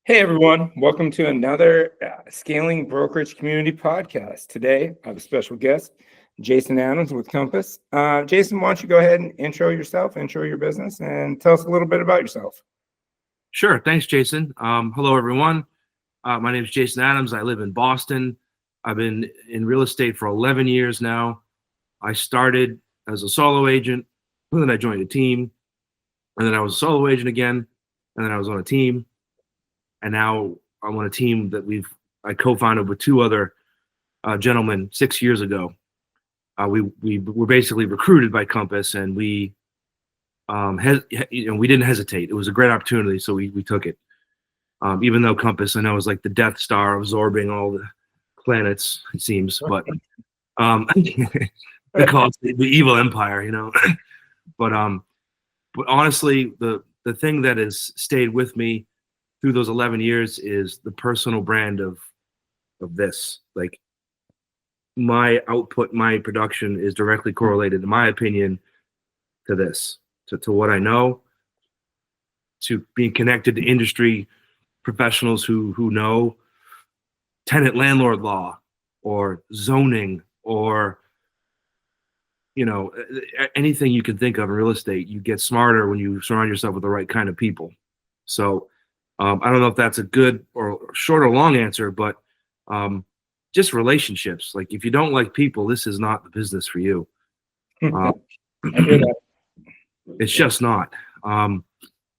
Hey everyone, welcome to another Scaling Brokerage Community podcast. Today, I have a special guest, Jason Adams with Compass. Jason, why don't you go ahead and intro yourself, intro your business, and tell us a little bit about yourself. Sure. Thanks, Jason. Hello, everyone. My name is Jason Adams. I live in Boston. I've been in real estate for 11 years now. I started as a solo agent, and then I joined a team, and then I was a solo agent again, and then I was on a team, and now I'm on a team that I co-founded with two other gentlemen 6 years ago. We were basically recruited by Compass, and we we didn't hesitate. It was a great opportunity, so we took it. Even though Compass, I know, is like the Death Star absorbing all the planets, it seems, but they call it the evil empire. But honestly, the thing that has stayed with me through those 11 years is the personal brand of this. Like, my output, my production is directly correlated, in my opinion, to this, to what I know, to being connected to industry professionals who know tenant landlord law or zoning or anything you can think of in real estate. You get smarter when you surround yourself with the right kind of people. So I don't know if that's a good or short or long answer, but just relationships. Like, if you don't like people, this is not the business for you. I hear that. It's just not. And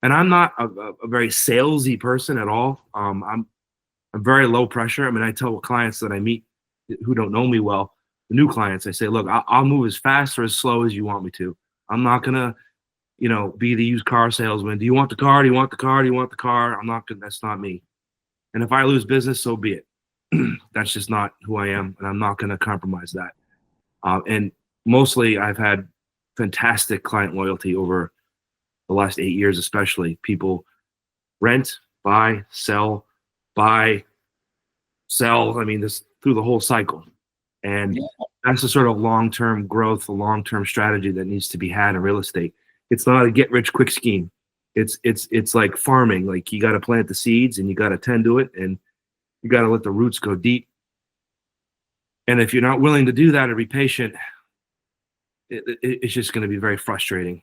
I'm not a very salesy person at all. I'm very low pressure. I mean, I tell clients that I meet who don't know me well, the new clients, I say, look, I'll move as fast or as slow as you want me to. I'm not gonna, be the used car salesman. Do you want the car? Do you want the car? Do you want the car? I'm not gonna. That's not me. And if I lose business, so be it. That's just not who I am, and I'm not gonna compromise that. And mostly, I've had fantastic client loyalty over the last 8 years, especially. People rent, buy, sell, buy, sell. I mean, this through the whole cycle. And that's the sort of long-term growth, the long-term strategy that needs to be had in real estate. It's not a get-rich-quick scheme. It's like farming. Like, you got to plant the seeds and you got to tend to it, and you got to let the roots go deep. And if you're not willing to do that or be patient, it's just going to be very frustrating.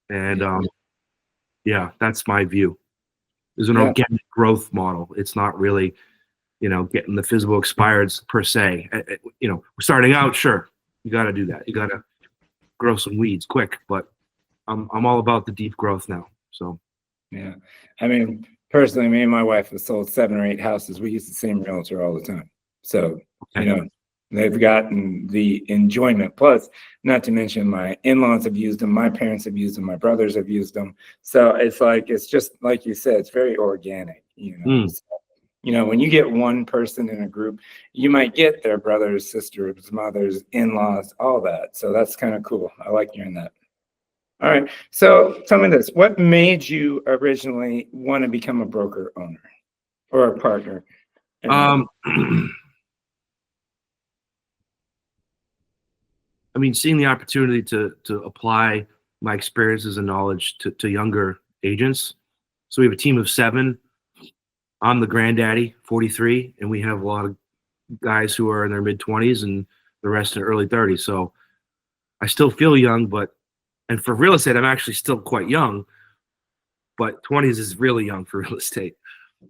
And that's my view. There's an organic growth model. It's not really, getting the physical expireds per se. We're starting out, sure, you got to do that. You got to grow some weeds quick, but I'm all about the deep growth now. So, yeah. I mean, personally, me and my wife have sold 7 or 8 houses. We use the same realtor all the time. So, they've gotten the enjoyment. Plus, not to mention, my in-laws have used them, my parents have used them, my brothers have used them. So it's just like you said, it's very organic. So, when you get one person in a group, you might get their brothers, sisters, mothers, in-laws, all that. So that's kind of cool. I like hearing that. All right. So tell me this: what made you originally want to become a broker owner or a partner? I mean, seeing the opportunity to apply my experiences and knowledge to younger agents. So we have a team of 7. I'm the granddaddy, 43, and we have a lot of guys who are in their mid-20s and the rest in early 30s. So I still feel young, and for real estate, I'm actually still quite young, but 20s is really young for real estate.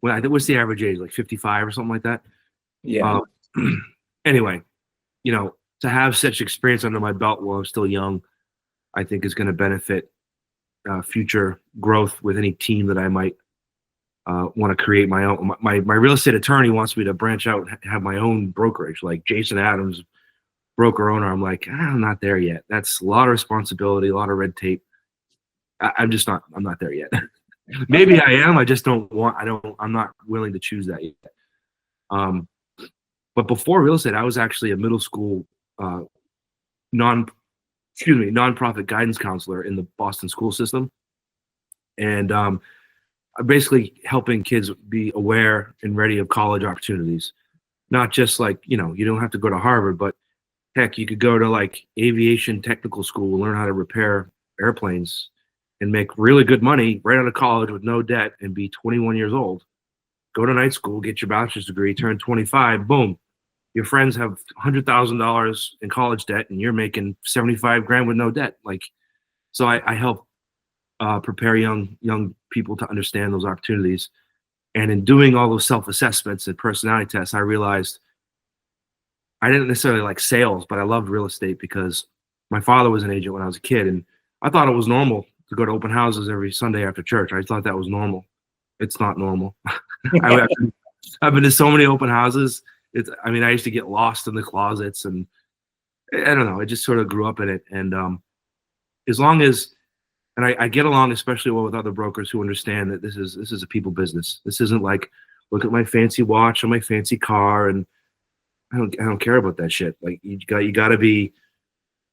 Well, I think, what's the average age, like 55 or something like that? Yeah. Anyway, to have such experience under my belt while I'm still young, I think is going to benefit future growth with any team that I might want to create my own. My real estate attorney wants me to branch out and have my own brokerage, like Jason Adams, broker owner. I'm like, I'm not there yet. That's a lot of responsibility, a lot of red tape. I'm not there yet. Maybe I am. I just I'm not willing to choose that yet. But before real estate, I was actually a middle school nonprofit guidance counselor in the Boston school system. And basically helping kids be aware and ready of college opportunities. Not just like, you don't have to go to Harvard, but heck, you could go to like aviation technical school, learn how to repair airplanes, and make really good money right out of college with no debt and be 21 years old. go to night school, get your bachelor's degree, turn 25, boom. Your friends have $100,000 in college debt and you're making 75 grand with no debt. Like, so I help prepare young people to understand those opportunities. And in doing all those self-assessments and personality tests, I realized I didn't necessarily like sales, but I loved real estate because my father was an agent when I was a kid. And I thought it was normal to go to open houses every Sunday after church. I thought that was normal. It's not normal. I've been to so many open houses. I mean, I used to get lost in the closets, and I don't know. I just sort of grew up in it. And as long as, and I get along especially well with other brokers who understand that this is a people business. This isn't like, look at my fancy watch or my fancy car, and I don't care about that shit. Like you got to be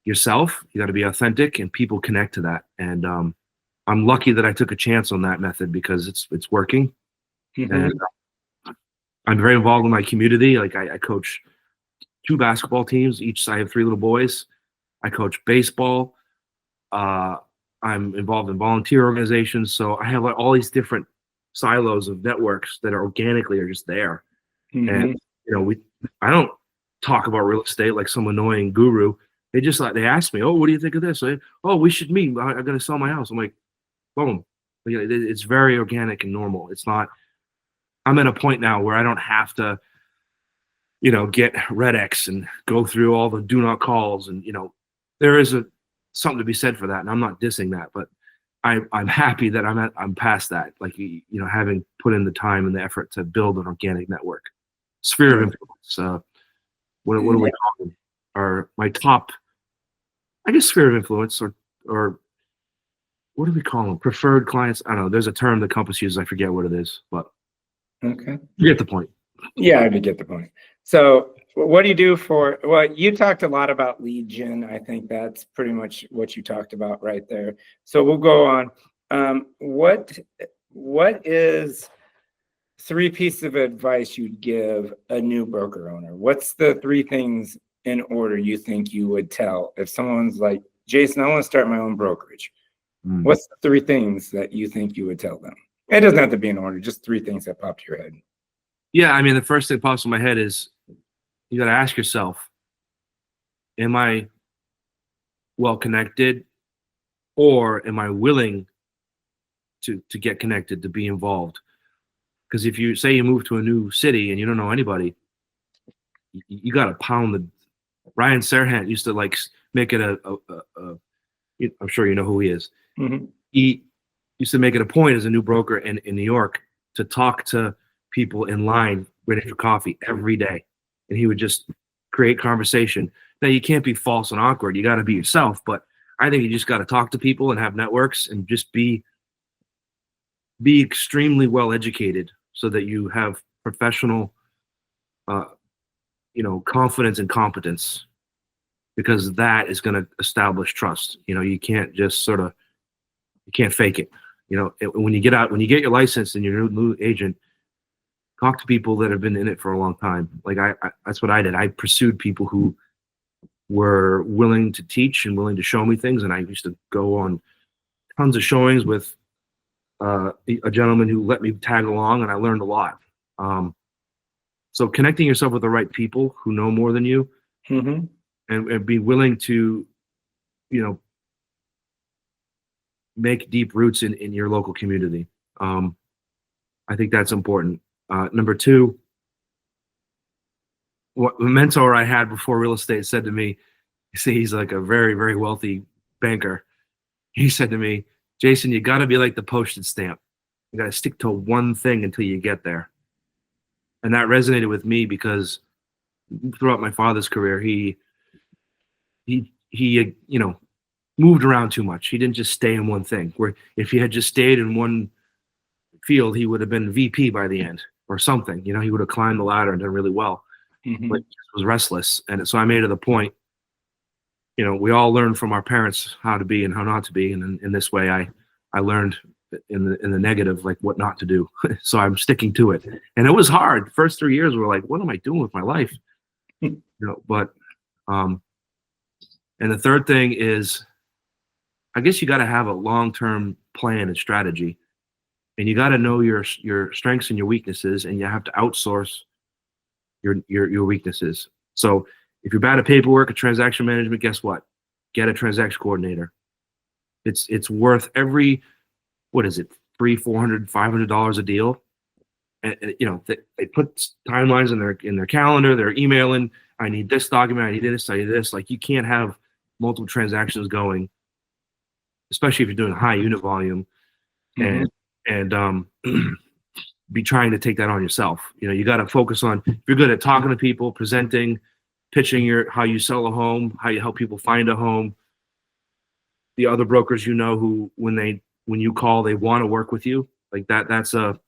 yourself. You got to be authentic, and people connect to that. And I'm lucky that I took a chance on that method because it's working. Mm-hmm. And I'm very involved in my community. Like I coach 2 basketball teams. I have 3 little boys. I coach baseball. I'm involved in volunteer organizations. So I have like all these different silos of networks that are organically just there. Mm-hmm. And I don't talk about real estate like some annoying guru. They just they ask me, oh, what do you think of this? Oh, we should meet. I'm going to sell my house. I'm like, boom. It's very organic and normal. It's not. I'm at a point now where I don't have to, get Red X and go through all the do not calls. And, there is something to be said for that. And I'm not dissing that, but I'm happy that I'm past that. Like, having put in the time and the effort to build an organic network. Sphere of influence. What do we call them? Are my top, I guess, sphere of influence or what do we call them? Preferred clients? I don't know. There's a term that Compass uses. I forget what it is, but okay. You get the point. Yeah, I get the point. So what do you do well, you talked a lot about lead gen. I think that's pretty much what you talked about right there. So we'll go on. What is 3 pieces of advice you'd give a new broker owner? What's the 3 things in order you think you would tell if someone's like, Jason, I want to start my own brokerage? What's the 3 things that you think you would tell them? It doesn't have to be in order, just 3 things that pop to your head. Yeah, I mean, the first thing that pops in my head is you got to ask yourself, am I well connected, or am I willing to get connected, to be involved? Because if you say you move to a new city and you don't know anybody, you got to pound the. Ryan Serhant used to make it I'm sure you know who he is. Mm-hmm. He used to make it a point as a new broker in New York to talk to people in line waiting for coffee every day. And he would just create conversation. Now, you can't be false and awkward. You got to be yourself. But I think you just got to talk to people and have networks and just be extremely well educated so that you have professional, confidence and competence, because that is going to establish trust. You can't just you can't fake it. When you get your license and you're a new agent, talk to people that have been in it for a long time. Like that's what I did. I pursued people who were willing to teach and willing to show me things. And I used to go on tons of showings with a gentleman who let me tag along, and I learned a lot. So connecting yourself with the right people who know more than you, mm-hmm. and be willing to, make deep roots in your local community. I think that's important. Number 2, what the mentor I had before real estate said to me, he's like a very, very wealthy banker. He said to me, Jason, you got to be like the postage stamp. You got to stick to one thing until you get there. And that resonated with me because throughout my father's career, he moved around too much. He didn't just stay in one thing. Where if he had just stayed in one field, he would have been VP by the end or something. He would have climbed the ladder and done really well. Mm-hmm. But he was restless. And so I made it the point, we all learn from our parents how to be and how not to be. And in this way, I learned in the negative, like what not to do. So I'm sticking to it. And it was hard. First 3 years were like, what am I doing with my life? But and the third thing is, I guess you got to have a long-term plan and strategy. and you got to know your strengths and your weaknesses, and you have to outsource your weaknesses. So if you're bad at paperwork or transaction management, guess what? Get a transaction coordinator. It's worth every, what is it, $300, $400, $500 a deal. And they put timelines in their calendar. They're emailing. I need this document. I need this. I need this. Like, you can't have multiple transactions going, especially if you're doing high unit volume, and be trying to take that on yourself. You got to focus on, if you're good at talking to people, presenting, pitching how you sell a home, how you help people find a home. The other brokers, who when you call, they want to work with you. Like that's the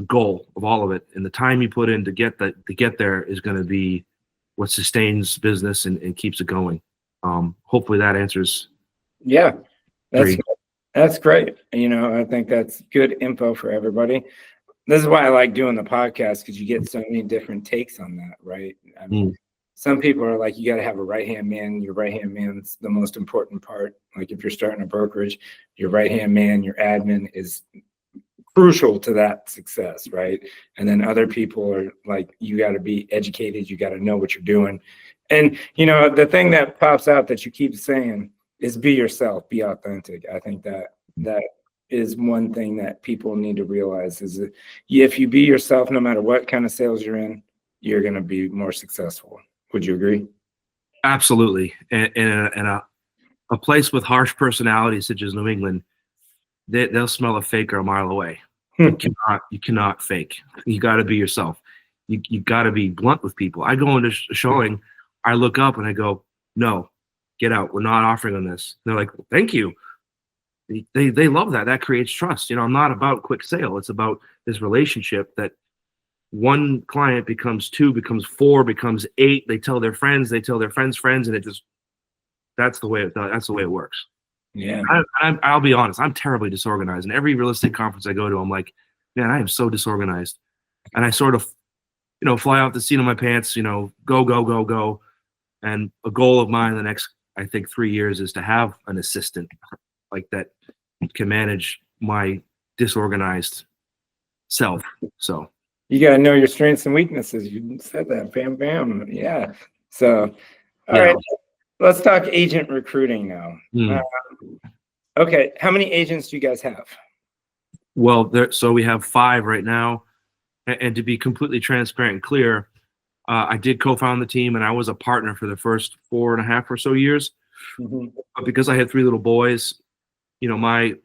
goal of all of it, and the time you put in to get there is going to be what sustains business and keeps it going. Hopefully that answers. Yeah, that's great. I think that's good info for everybody. This is why I like doing the podcast, because you get so many different takes on that, right? I mean, some people are like, you got to have a right-hand man. Your right-hand man's the most important part. Like, if you're starting a brokerage, your right-hand man, your admin, is crucial to that success, right? And then other people are like, you got to be educated. You got to know what you're doing. And, the thing that pops out that you keep saying is be yourself, be authentic. I think that is one thing that people need to realize, is that if you be yourself, no matter what kind of sales you're in, you're going to be more successful. Would you agree? Absolutely. And a place with harsh personalities such as New England, they'll smell a faker a mile away. You cannot fake. You got to be yourself. You got to be blunt with people. I go into showing, I look up and I go, no, get out. We're not offering on this. They're like, well, thank you. They love that. That creates trust. I'm not about quick sale. It's about this relationship that one client becomes 2, becomes 4, becomes 8. They tell their friends, they tell their friends' friends, and that's the way it works. Yeah. I'll be honest. I'm terribly disorganized. And every real estate conference I go to, I'm like, man, I am so disorganized. And I sort of, fly off the seat of my pants, go, go, go, go. And a goal of mine in the next, I think, 3 years is to have an assistant like that can manage my disorganized self. So you got to know your strengths and weaknesses. You said that. Bam, bam. Yeah. So, all right. Let's talk agent recruiting now. Okay. How many agents do you guys have? Well, so we have 5 right now. And to be completely transparent and clear, I did co-found the team, and I was a partner for the first 4.5 or so years. But because I had 3 little boys, my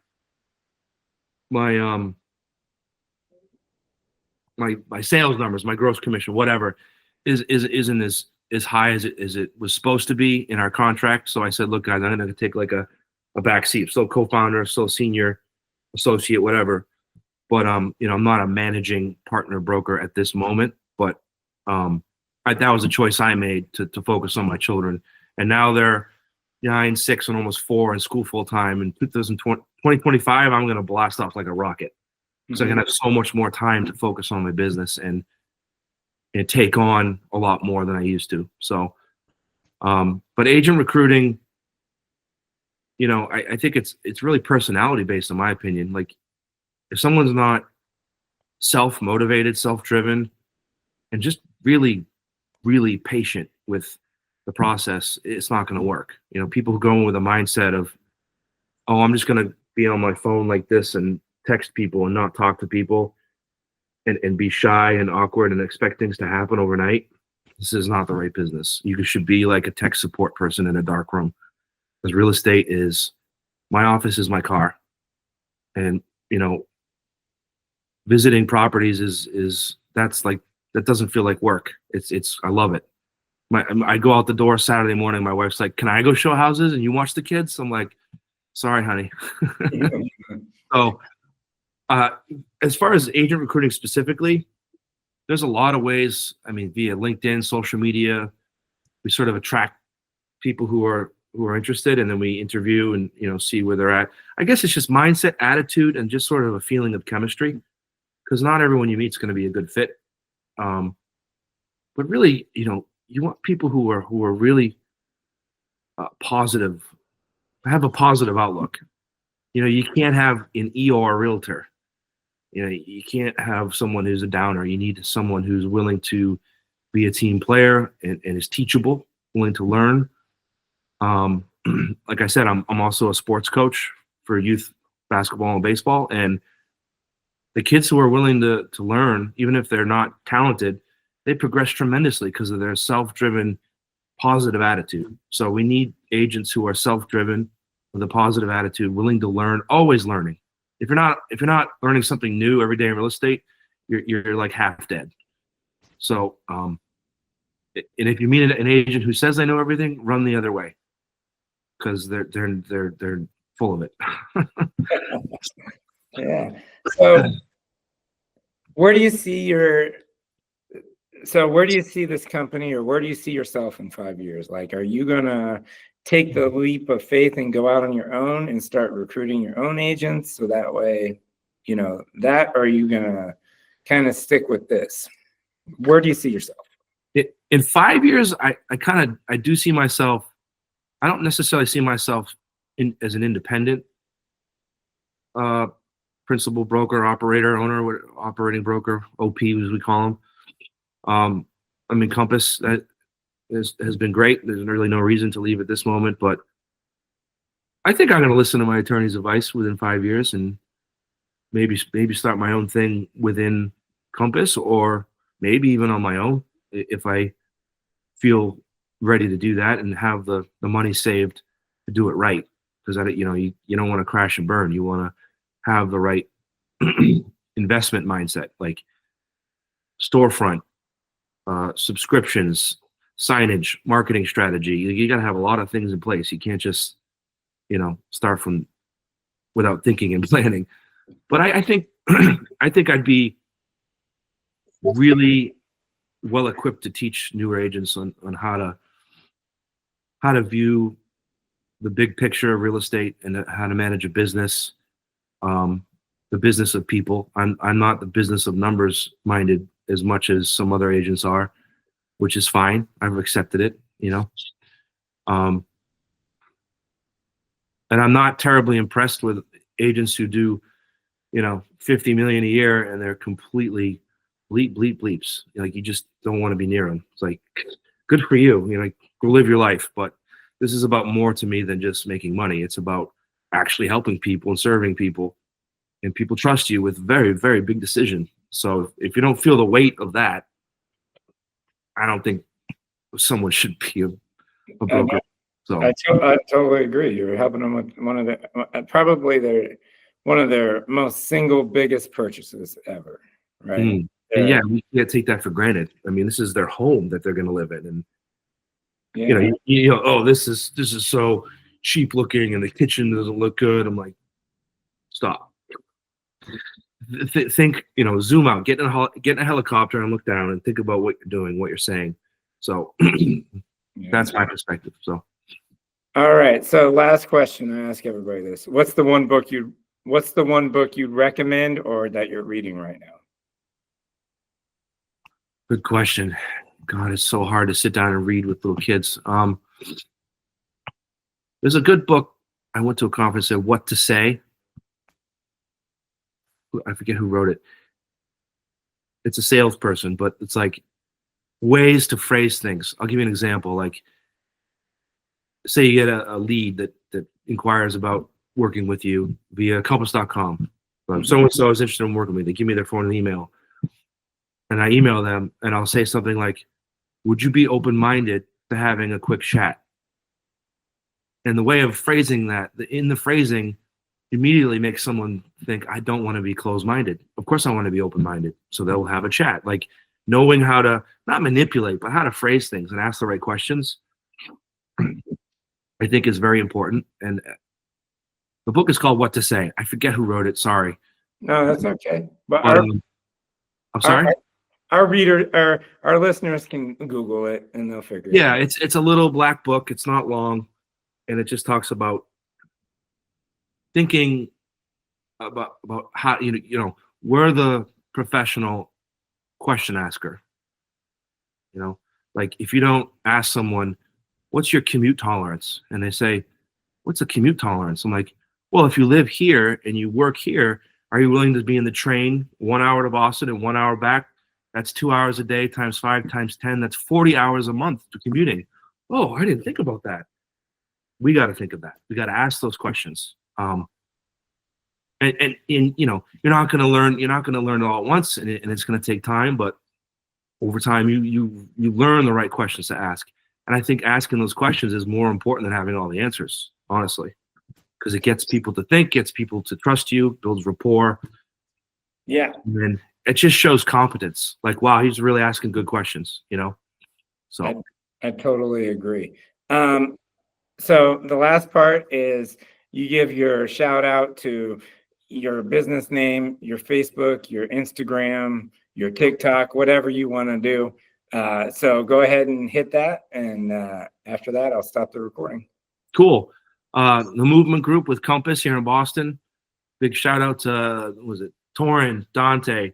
sales numbers, my gross commission, whatever, isn't as high as it was supposed to be in our contract. So I said, look, guys, I'm going to take like a back seat. Still co-founder, still senior associate, whatever. But I'm not a managing partner broker at this moment. But that was a choice I made to focus on my children. And now they're 9, 6, and almost 4 in school full time. In 2025, I'm going to blast off like a rocket. So I can have so much more time to focus on my business and take on a lot more than I used to. So, but agent recruiting, I think it's really personality based, in my opinion. Like, if someone's not self-motivated, self-driven, and just really, really patient with the process, it's not going to work. People who go in with a mindset of, oh, I'm just going to be on my phone like this and text people and not talk to people and be shy and awkward and expect things to happen overnight. This is not the right business. You should be like a tech support person in a dark room, because real estate is, my office is my car. And, visiting properties is that doesn't feel like work. I love it. I go out the door Saturday morning. My wife's like, can I go show houses and you watch the kids? I'm like, sorry, honey. So, as far as agent recruiting specifically, there's a lot of ways. I mean, via LinkedIn, social media, we sort of attract people who are interested, and then we interview and see where they're at. I guess it's just mindset, attitude, and just sort of a feeling of chemistry, because not everyone you meet is going to be a good fit. But really, you want people who are really positive, have a positive outlook. You can't have an ER realtor. You can't have someone who's a downer. You need someone who's willing to be a team player and is teachable, willing to learn. Like I said, I'm also a sports coach for youth basketball and baseball, and the kids who are willing to learn, even if they're not talented, they progress tremendously because of their self-driven, positive attitude. So we need agents who are self-driven with a positive attitude, willing to learn, always learning. If you're not learning something new every day in real estate, you're like half dead. So, and if you meet an agent who says they know everything, run the other way because they're full of it. Yeah. So where do you see this company, or where do you see yourself in 5 years? Like, are you gonna take the leap of faith and go out on your own and start recruiting your own agents so that way, that, or are you gonna kind of stick with this? Where do you see yourself? In 5 years, I do see myself. I don't necessarily see myself as an independent principal broker, operator, owner, operating broker, OP as we call them. I mean, Compass has been great. There's really no reason to leave at this moment, but I think I'm going to listen to my attorney's advice within 5 years and maybe start my own thing within Compass, or maybe even on my own if I feel ready to do that and have the money saved to do it right. Because you don't want to crash and burn. You want to have the right investment mindset, like storefront, subscriptions, signage, marketing strategy. You got to have a lot of things in place. You can't just, start from without thinking and planning. But I think I think I'd be really well equipped to teach newer agents on how to view the big picture of real estate and how to manage a business, the business of people. I'm not the business of numbers minded as much as some other agents are, which is fine. I've accepted it, and I'm not terribly impressed with agents who do, 50 million a year and they're completely bleeps. Like, you just don't want to be near them. It's like, good for you, go live your life. But this is about more to me than just making money. It's about actually helping people and serving people, and people trust you with very, very big decisions. So if you don't feel the weight of that, I don't think someone should be a broker. So I totally agree. You're helping them with one of their most single biggest purchases ever, right? And yeah, we can't take that for granted. I mean, this is their home that they're going to live in, and oh, this is so cheap looking, and the kitchen doesn't look good. I'm like, stop. Think, zoom out, get in a helicopter and look down and think about what you're doing, what you're saying. So that's my perspective. So. All right. So last question, I ask everybody this: What's the one book you'd recommend, or that you're reading right now? Good question. God, it's so hard to sit down and read with little kids. There's a good book. I went to a conference at What to Say. I forget who wrote it. It's a salesperson, but it's like ways to phrase things. I'll give you an example. Like, say you get a lead that inquires about working with you via compass.com. So-and-so is interested in working with me. They give me their phone and email. And I email them and I'll say something like, would you be open-minded to having a quick chat? And the way of phrasing that, in the phrasing, immediately makes someone think, I don't want to be closed-minded. Of course I want to be open-minded. So they'll have a chat. Like, knowing how to, not manipulate, but how to phrase things and ask the right questions, I think is very important. And the book is called What to Say. I forget who wrote it. Sorry. No, that's okay. But I'm sorry? Our listeners can Google it and they'll figure it out. Yeah, it's a little black book. It's not long. And it just talks about thinking about how, we're the professional question asker. Like, if you don't ask someone, what's your commute tolerance? And they say, what's a commute tolerance? I'm like, well, if you live here and you work here, are you willing to be in the train 1 hour to Boston and 1 hour back? That's 2 hours a day times 5 times 10. That's 40 hours a month to commuting. Oh, I didn't think about that. We got to think of that. We got to ask those questions. And you know, you're not going to learn it all at once, and it's going to take time, but over time you learn the right questions to ask. And I think asking those questions is more important than having all the answers, honestly, because it gets people to think, gets people to trust you, builds rapport. Yeah. And it just shows competence. Like, wow, he's really asking good questions, you know? So I totally agree. So the last part is you give your shout out to your business name, your Facebook, your Instagram, your TikTok, whatever you want to do. So go ahead and hit that. And after that, I'll stop the recording. cool. The movement group with Compass here in Boston. Big shout out to, was it Torin, Dante,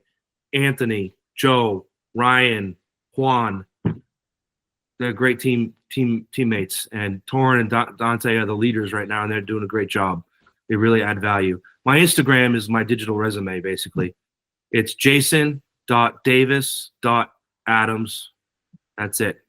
Anthony, Joe, Ryan, Juan. They're great teammates, and Torin and Dante are the leaders right now, and they're doing a great job. They really add value. My Instagram is my digital resume, basically. It's jason.davis.adams. That's it.